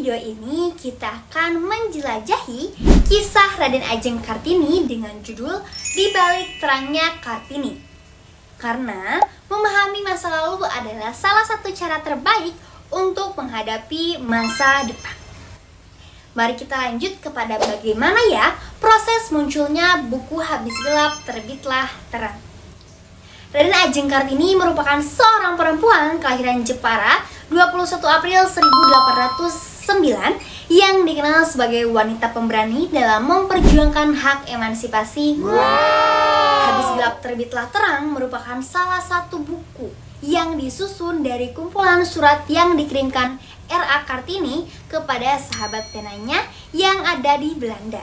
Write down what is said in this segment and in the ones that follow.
video ini kita akan menjelajahi kisah Raden Ajeng Kartini dengan judul Di Balik Terangnya Kartini. Karena memahami masa lalu adalah salah satu cara terbaik untuk menghadapi masa depan. Mari kita lanjut kepada bagaimana ya proses munculnya buku Habis Gelap Terbitlah Terang. Raden Ajeng Kartini merupakan seorang perempuan kelahiran Jepara 21 April 1809 yang dikenal sebagai wanita pemberani dalam memperjuangkan hak emansipasi. Habis Gelap Terbitlah Terang merupakan salah satu buku yang disusun dari kumpulan surat yang dikirimkan R.A. Kartini kepada sahabat penanya yang ada di Belanda.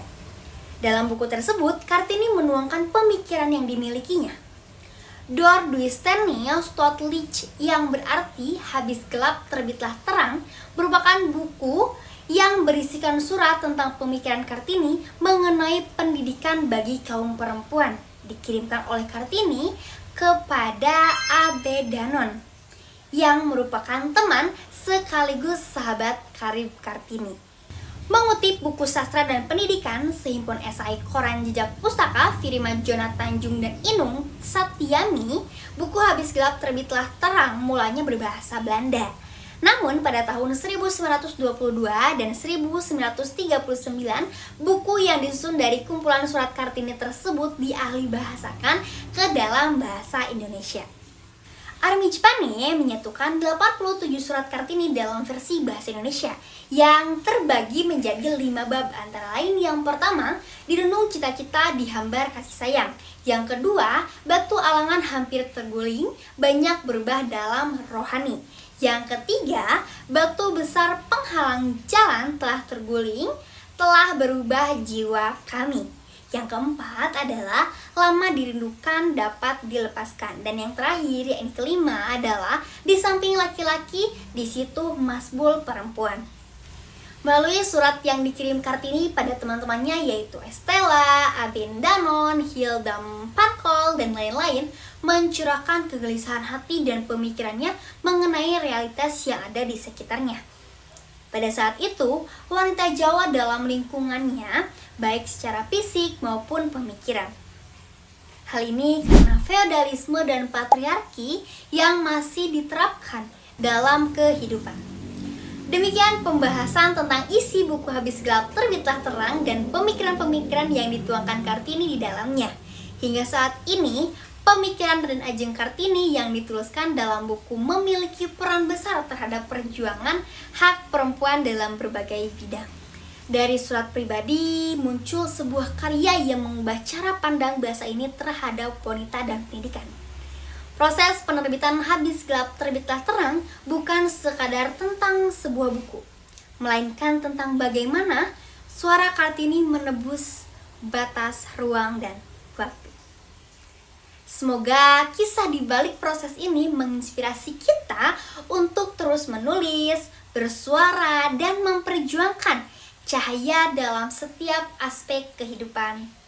Dalam buku tersebut, Kartini menuangkan pemikiran yang dimilikinya. Door Duisternis Tot Licht, yang berarti Habis Gelap Terbitlah Terang, merupakan buku yang berisikan surat tentang pemikiran Kartini mengenai pendidikan bagi kaum perempuan, dikirimkan oleh Kartini kepada A.B. Danon, yang merupakan teman sekaligus sahabat karib Kartini. Mengutip buku sastra dan pendidikan sehimpun esai Koran Jejak Pustaka Firima Jona Tanjung dan Inung Satyami, buku Habis Gelap Terbitlah Terang mulanya berbahasa Belanda. Namun pada tahun 1922 dan 1939, buku yang disusun dari kumpulan surat Kartini tersebut dialih bahasakan ke dalam bahasa Indonesia. Armi Jepane menyatukan 87 surat Kartini dalam versi bahasa Indonesia yang terbagi menjadi 5 bab, antara lain yang pertama, Dirundung Cita-Cita Dihambar Kasih Sayang. Yang kedua, Batu Alangan Hampir Terguling, Banyak Berubah Dalam Rohani. Yang ketiga, Batu Besar Penghalang Jalan Telah Terguling, Telah Berubah Jiwa Kami. Yang keempat adalah Lama Dirindukan Dapat Dilepaskan. Dan yang terakhir, yang kelima adalah Di Samping Laki-Laki, Di Situ Masbul Perempuan. Melalui surat yang dikirim Kartini pada teman-temannya yaitu Estella, Abin Danon, Hildam Pankol, dan lain-lain, mencurahkan kegelisahan hati dan pemikirannya mengenai realitas yang ada di sekitarnya. Pada saat itu, wanita Jawa dalam lingkungannya, baik secara fisik maupun pemikiran. Hal ini karena feodalisme dan patriarki yang masih diterapkan dalam kehidupan. Demikian pembahasan tentang isi buku Habis Gelap Terbitlah Terang dan pemikiran-pemikiran yang dituangkan Kartini di dalamnya. Hingga saat ini, pemikiran Raden Ajeng Kartini yang dituliskan dalam buku memiliki peran besar terhadap perjuangan hak perempuan dalam berbagai bidang. Dari surat pribadi muncul sebuah karya yang mengubah cara pandang bahasa ini terhadap wanita dan pendidikan. Proses penerbitan Habis Gelap Terbitlah Terang bukan sekadar tentang sebuah buku, melainkan tentang bagaimana suara Kartini menebus batas ruang dan waktu. Semoga kisah di balik proses ini menginspirasi kita untuk terus menulis, bersuara, dan memperjuangkan cahaya dalam setiap aspek kehidupan